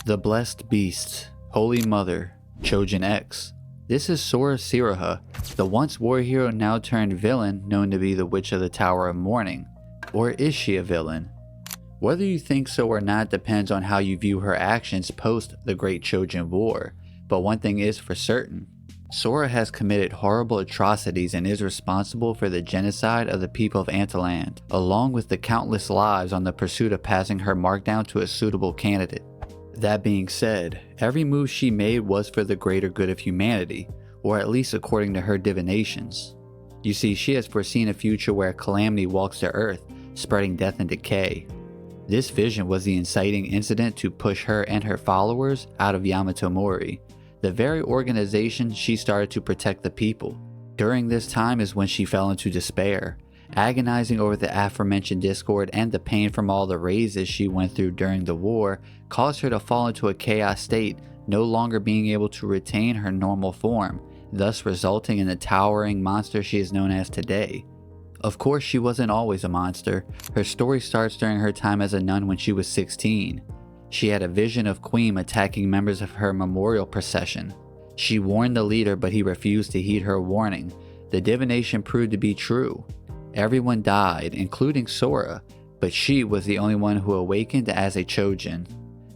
The Blessed Beasts, Holy Mother, Chojin X. This is Sora Siruha, the once war hero now turned villain known to be the Witch of the Tower of Mourning. Or is she a villain? Whether you think so or not depends on how you view her actions post the Great Chojin War, but one thing is for certain. Sora has committed horrible atrocities and is responsible for the genocide of the people of Antaland, along with the countless lives on the pursuit of passing her mark down to a suitable candidate. That being said, every move she made was for the greater good of humanity, or at least according to her divinations. You see, she has foreseen a future where calamity walks the earth, spreading death and decay. This vision was the inciting incident to push her and her followers out of Yamato Mori, the very organization she started to protect the people. During this time is when she fell into despair, agonizing over the aforementioned discord, and the pain from all the raises she went through during the war caused her to fall into a chaos state, no longer being able to retain her normal form, thus resulting in the towering monster she is known as today. Of course, she wasn't always a monster. Her story starts during her time as a nun when she was 16. She had a vision of Queen attacking members of her memorial procession. She warned the leader, but he refused to heed her warning. The divination proved to be true. Everyone died, including Sora, but she was the only one who awakened as a Chojin.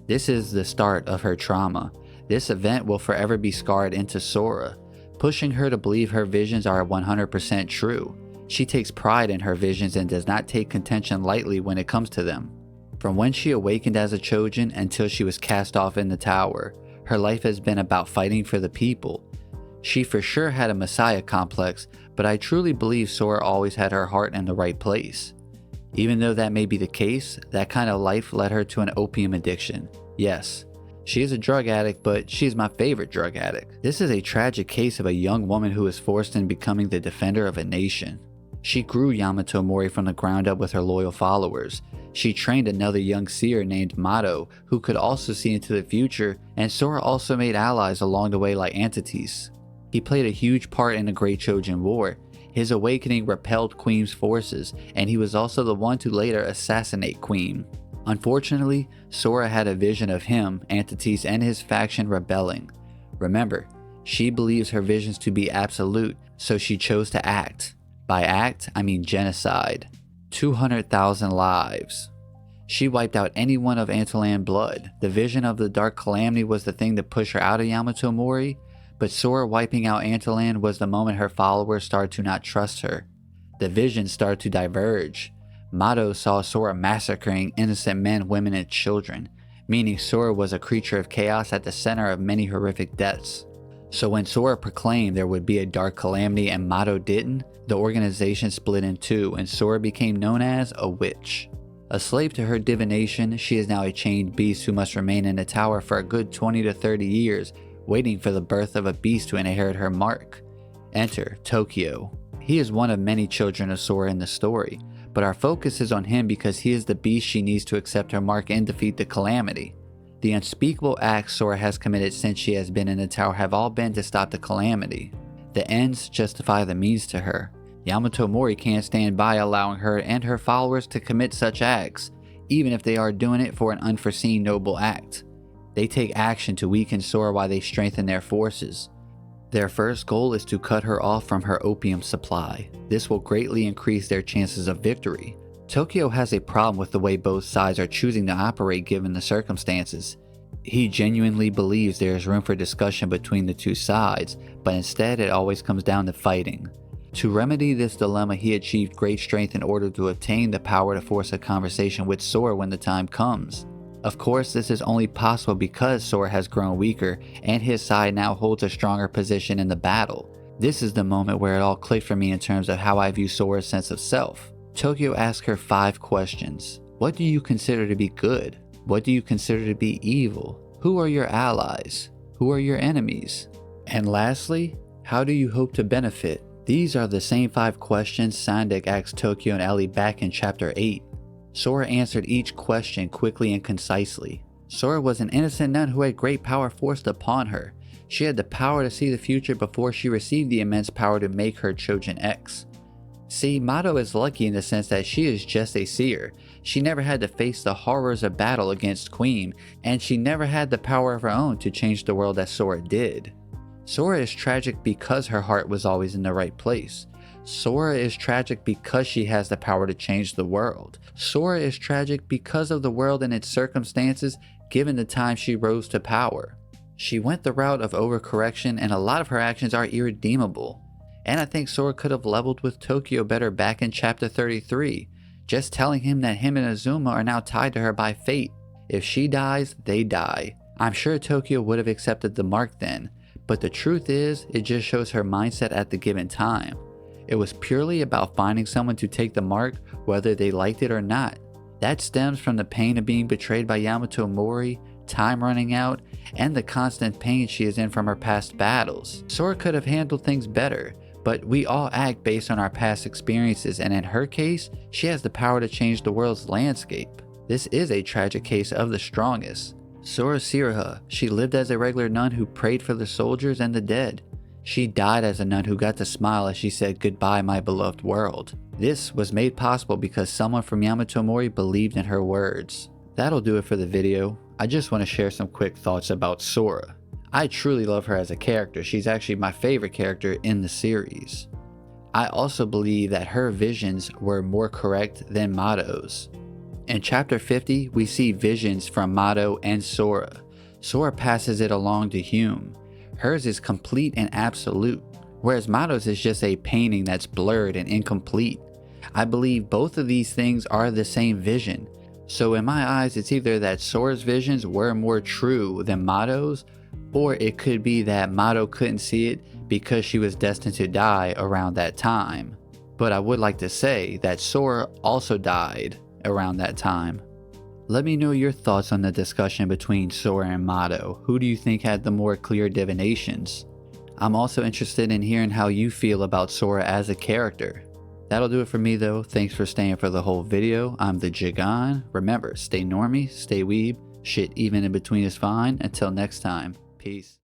This is the start of her trauma. This event will forever be scarred into Sora, pushing her to believe her visions are 100% true. She takes pride in her visions and does not take contention lightly when it comes to them. From when she awakened as a Chojin until she was cast off in the tower, her life has been about fighting for the people. She for sure had a messiah complex, but I truly believe Sora always had her heart in the right place. Even though that may be the case, that kind of life led her to an opium addiction. Yes, she is a drug addict, but she's my favorite drug addict. This is a tragic case of a young woman who is forced into becoming the defender of a nation. She grew Yamato Mori from the ground up with her loyal followers. She trained another young seer named Mato, who could also see into the future, and Sora also made allies along the way like Antites. He played a huge part in the Great Chojin War. His awakening repelled Queen's forces, and he was also the one to later assassinate Queen. Unfortunately, Sora had a vision of him, Antites, and his faction rebelling. Remember, she believes her visions to be absolute, so she chose to act. By act, I mean genocide. 200,000 lives. She wiped out anyone of Antaland blood. The vision of the Dark Calamity was the thing to push her out of Yamato Mori, but Sora wiping out Antaland was the moment her followers started to not trust her. The vision started to diverge. Mato saw Sora massacring innocent men, women, and children, meaning Sora was a creature of chaos at the center of many horrific deaths. So when Sora proclaimed there would be a Dark Calamity and Mato didn't, the organization split in two and Sora became known as a witch. A slave to her divination, she is now a chained beast who must remain in the tower for a good 20 to 30 years, waiting for the birth of a beast to inherit her mark. Enter Tokyo. He is one of many children of Sora in the story, but our focus is on him because he is the beast she needs to accept her mark and defeat the calamity. The unspeakable acts Sora has committed since she has been in the tower have all been to stop the calamity. The ends justify the means to her. Yamato Mori can't stand by allowing her and her followers to commit such acts, even if they are doing it for an unforeseen noble act. They take action to weaken Sora while they strengthen their forces. Their first goal is to cut her off from her opium supply. This will greatly increase their chances of victory. Tokyo has a problem with the way both sides are choosing to operate given the circumstances. He genuinely believes there is room for discussion between the two sides, but instead it always comes down to fighting. To remedy this dilemma, he achieved great strength in order to obtain the power to force a conversation with Sora when the time comes. Of course, this is only possible because Sora has grown weaker and his side now holds a stronger position in the battle. This is the moment where it all clicked for me in terms of how I view Sora's sense of self. Tokyo asks her 5 questions. What do you consider to be good? What do you consider to be evil? Who are your allies? Who are your enemies? And lastly, how do you hope to benefit? These are the same 5 questions Sandek asked Tokyo and Ellie back in chapter 8. Sora answered each question quickly and concisely. Sora was an innocent nun who had great power forced upon her. She had the power to see the future before she received the immense power to make her Chojin X. See, Mato is lucky in the sense that she is just a seer. She never had to face the horrors of battle against Queen, and she never had the power of her own to change the world as Sora did. Sora is tragic because her heart was always in the right place. Sora is tragic because she has the power to change the world. Sora is tragic because of the world and its circumstances given the time she rose to power. She went the route of overcorrection, and a lot of her actions are irredeemable. And I think Sora could have leveled with Tokyo better back in chapter 33, just telling him that him and Azuma are now tied to her by fate. If she dies, they die. I'm sure Tokyo would have accepted the mark then, but the truth is, it just shows her mindset at the given time. It was purely about finding someone to take the mark whether they liked it or not. That stems from the pain of being betrayed by Yamato Mori, time running out, and the constant pain she is in from her past battles. Sora could have handled things better, but we all act based on our past experiences, and in her case, she has the power to change the world's landscape. This is a tragic case of the strongest. Sora Siruha, she lived as a regular nun who prayed for the soldiers and the dead. She died as a nun who got to smile as she said, "Goodbye, my beloved world." This was made possible because someone from Yamato Mori believed in her words. That'll do it for the video. I just want to share some quick thoughts about Sora. I truly love her as a character. She's actually my favorite character in the series. I also believe that her visions were more correct than Mato's. In chapter 50, we see visions from Mato and Sora. Sora passes it along to Hume. Hers is complete and absolute, whereas Mato's is just a painting that's blurred and incomplete. I believe both of these things are the same vision. So in my eyes, it's either that Sora's visions were more true than Mato's, or it could be that Mato couldn't see it because she was destined to die around that time. But I would like to say that Sora also died around that time. Let me know your thoughts on the discussion between Sora and Mato. Who do you think had the more clear divinations? I'm also interested in hearing how you feel about Sora as a character. That'll do it for me though. Thanks for staying for the whole video. I'm the Jigan. Remember, stay normie, stay weeb. Shit even in between is fine. Until next time, peace.